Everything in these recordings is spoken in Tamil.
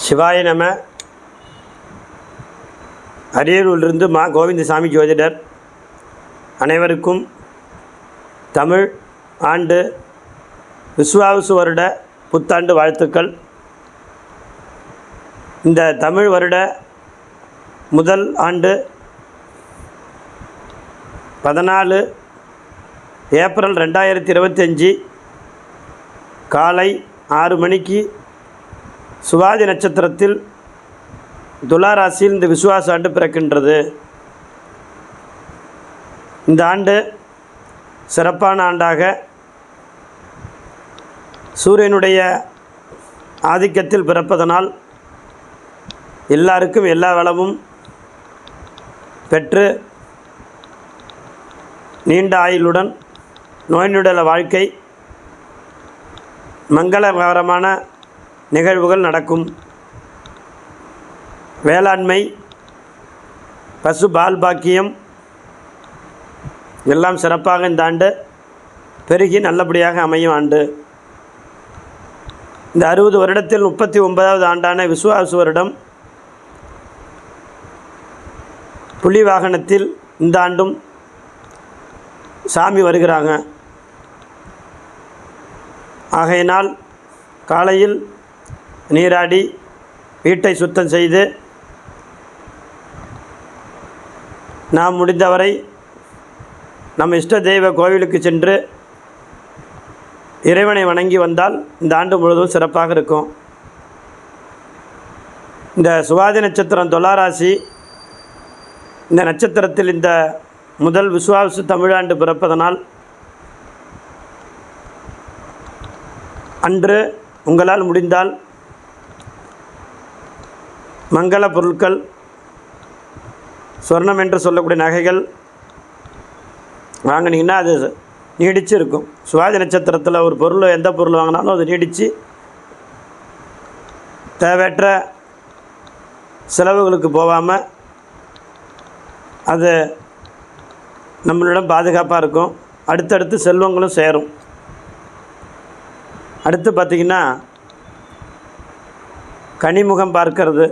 சிவாய நம. அரியலூரிலிருந்து மா கோவிந்தசாமி ஜோதிடர். அனைவருக்கும் தமிழ் ஆண்டு விசுவாவசு வருட புத்தாண்டு வாழ்த்துக்கள். இந்த தமிழ் வருட முதல் ஆண்டு 14 ஏப்ரல் 2025 காலை 6 மணிக்கு சுவாதி நட்சத்திரத்தில் துலா ராசியில் இந்த விசுவாச ஆண்டு பிறக்கின்றது. இந்த ஆண்டு சிறப்பான ஆண்டாக சூரியனுடைய ஆதிக்கத்தில் பிறப்பதனால் எல்லாருக்கும் எல்லா வளமும் பெற்று நீண்ட ஆயுளுடன் நோயினுடைய வாழ்க்கை மங்களகரமான நிகழ்வுகள் நடக்கும். வேளாண்மை, பசு பால் பாக்கியம் எல்லாம் சிறப்பாக இந்த ஆண்டு பெருகி நல்லபடியாக அமையும் ஆண்டு. இந்த 60 வருடத்தில் 39வது ஆண்டான விசுவாசு வருடம் புலி வாகனத்தில் இந்த ஆண்டும் சாமி வருகிறாங்க. ஆகையினால் காலையில் நீராடி வீட்டை சுத்தம் செய்து நாம் முடிந்தவரை நம் இஷ்ட தெய்வ கோவிலுக்கு சென்று இறைவனை வணங்கி வந்தால் இந்த ஆண்டு முழுவதும் சிறப்பாக இருக்கும். இந்த சுவாதி நட்சத்திரம் துலாராசி, இந்த நட்சத்திரத்தில் இந்த முதல் விசுவாசு தமிழாண்டு பிறப்பதனால் அன்று உங்களால் முடிந்தால் மங்கள பொருட்கள், சொர்ணம் என்று சொல்லக்கூடிய நகைகள் வாங்கினீங்கன்னா அது நீடித்து இருக்கும். சுவாதி நட்சத்திரத்தில் ஒரு பொருள், எந்த பொருள் வாங்கினாலும் அது நீடித்து தேவையற்ற செலவுகளுக்கு போகாமல் அது நம்மளிடம் பாதுகாப்பாக இருக்கும். அடுத்தடுத்து செல்வங்களும் சேரும். அடுத்து பார்த்திங்கன்னா கனிமுகம் பார்க்கறது.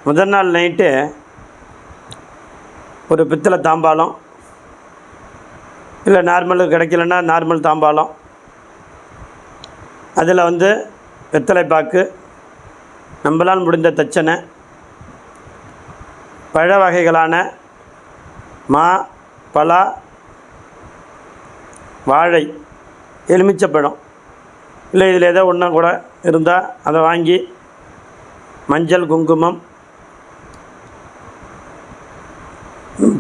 முதல் நாள் நைட்டு ஒரு பித்தளை தாம்பாளம், இல்லை நார்மல் கிடைக்கலன்னா நார்மல் தாம்பாளம், அதில் வெத்தலை பாக்கு, நம்மளால் முடிந்த தச்சனை, பழ வகைகளான மா, பலா, வாழை, எலுமிச்சப்பழம், இல்லை இதில் ஏதோ ஒன்று கூட இருந்தால் அதை வாங்கி மஞ்சள், குங்குமம்,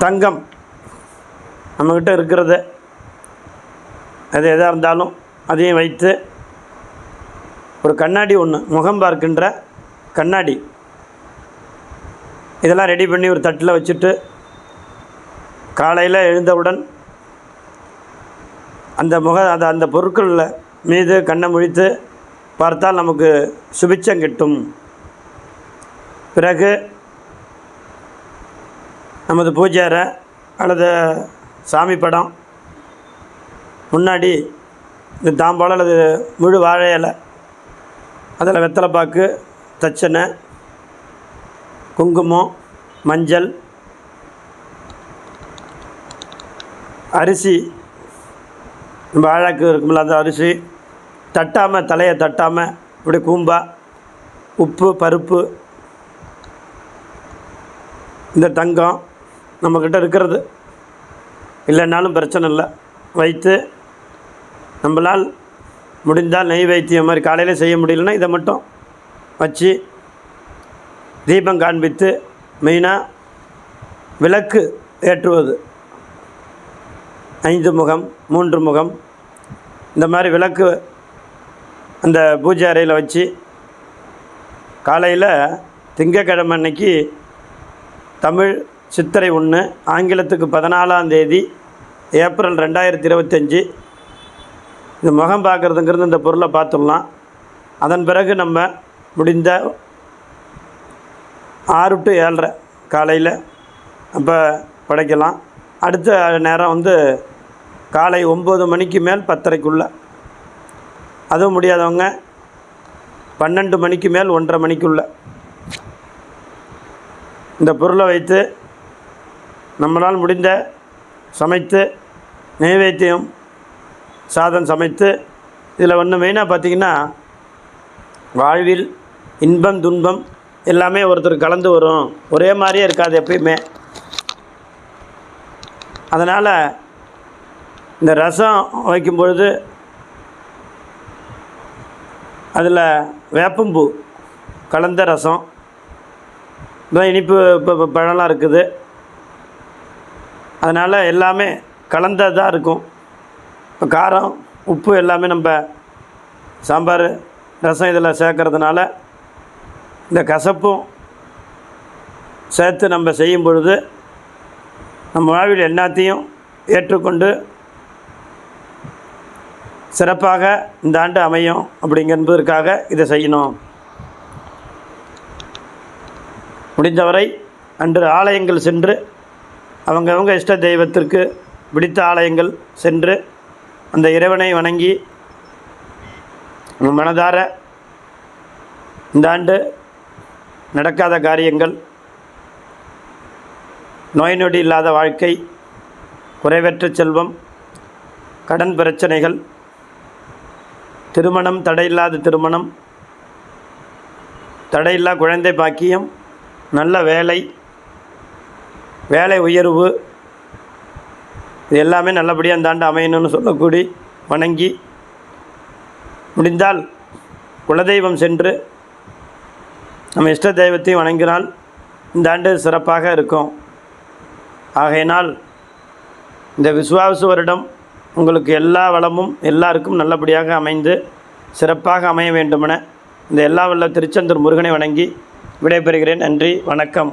தங்கம் நம்மக்கிட்ட இருக்கிறது அது எதாக இருந்தாலும் அதையும் வைத்து ஒரு கண்ணாடி ஒன்று, முகம் பார்க்கின்ற கண்ணாடி, இதெல்லாம் ரெடி பண்ணி ஒரு தட்டில் வச்சுட்டு காலையில் எழுந்தவுடன் அந்த பொருட்கள் மீது கண்ணை முழித்து பார்த்தால் நமக்கு சுபிட்சம் கிட்டும். பிறகு நமது பூஜை அறை அல்லது சாமி படம் முன்னாடி இந்த தாம்பாளம் அல்லது முழு வாழை இலை, அதில் வெத்தலை பாக்கு, தச்சனை, குங்குமம், மஞ்சள், அரிசி, வாழைக்கு இருக்குமில்ல அந்த அரிசி தட்டாமல், தலையை தட்டாமல் இப்படி கூம்பா, உப்பு, பருப்பு, இந்த தங்கம் நம்மக்கிட்ட இருக்கிறது இல்லைன்னாலும் பிரச்சனை இல்லை, வைத்து நம்மளால் முடிந்தால் நெய் வைத்தியம் மாதிரி காலையில் செய்ய முடியலன்னா இதை மட்டும் வச்சு தீபம் காண்பித்து, மெயினாக விளக்கு ஏற்றுவது 5 முகம் 3 முகம் இந்த மாதிரி விளக்கு அந்த பூஜை அறையில் வச்சு காலையில் திங்கட்கிழமை அன்னைக்கு தமிழ் சித்திரை 1, ஆங்கிலத்துக்கு 14ஆம் தேதி ஏப்ரல் 2025 இந்த முகம் பார்க்குறதுங்கிறது இந்த பொருளை பார்த்துடலாம். அதன் பிறகு நம்ம முடிந்த 6 to 7:30 காலையில் அப்போ படைக்கலாம். அடுத்த நேரம் காலை 9 மணிக்கு மேல் 10:30க்குள்ளே. அதுவும் முடியாதவங்க 12 மணிக்கு மேல் 1:30 மணிக்குள்ள இந்த பொருளை வைத்து நம்மளால் முடிந்த சமைத்து நைவேத்தியம் சாதம் சமைத்து இதில் ஒன்று மெயினாக பார்த்திங்கன்னா வாழ்வில் இன்பம் துன்பம் எல்லாமே ஒருத்தருக்கு கலந்து வரும், ஒரே மாதிரியே இருக்காது எப்பயுமே. அதனால் இந்த ரசம் வைக்கும் பொழுது அதில் வேப்பம்பூ கலந்த ரசம், இப்போ இனிப்பு இப்போ பழம்லாம் இருக்குது, அதனால் எல்லாமே கலந்ததாக இருக்கும். இப்போ காரம் உப்பு எல்லாமே நம்ம சாம்பார் ரசம் இதில் சேர்க்கறதுனால இந்த கசப்பும் சேர்த்து நம்ம செய்யும் பொழுது நம்ம வாழ்வில் எல்லாத்தையும் ஏற்றுக்கொண்டு சிறப்பாக இந்த ஆண்டு அமையும் அப்படிங்கிறதுக்காக இதை செய்யணும். முடிந்தவரை அன்று ஆலயங்கள் சென்று அவங்கவங்க இஷ்ட தெய்வத்திற்கு பிடித்த ஆலயங்கள் சென்று அந்த இறைவனை வணங்கி மனதார இந்த ஆண்டு நடக்காத காரியங்கள், நோய் நொடி இல்லாத வாழ்க்கை, குறைவற்ற செல்வம், கடன் பிரச்சனைகள், திருமணம் தடையில்லாத திருமணம், தடையில்லா குழந்தை பாக்கியம், நல்ல வேலை, வேலை உயர்வு, இது எல்லாமே நல்லபடியாக இந்த ஆண்டு அமையணும்னு சொல்லக்கூடி வணங்கி, முடிந்தால் குலதெய்வம் சென்று நம்ம இஷ்ட தெய்வத்தையும் வணங்கினால் இந்த ஆண்டு சிறப்பாக இருக்கும். ஆகையினால் இந்த விசுவாச வருடம் உங்களுக்கு எல்லா வளமும் எல்லாருக்கும் நல்லபடியாக அமைந்து சிறப்பாக அமைய வேண்டுமென இந்த எல்லா வல்ல திருச்செந்தூர் முருகனை வணங்கி விடைபெறுகிறேன். நன்றி, வணக்கம்.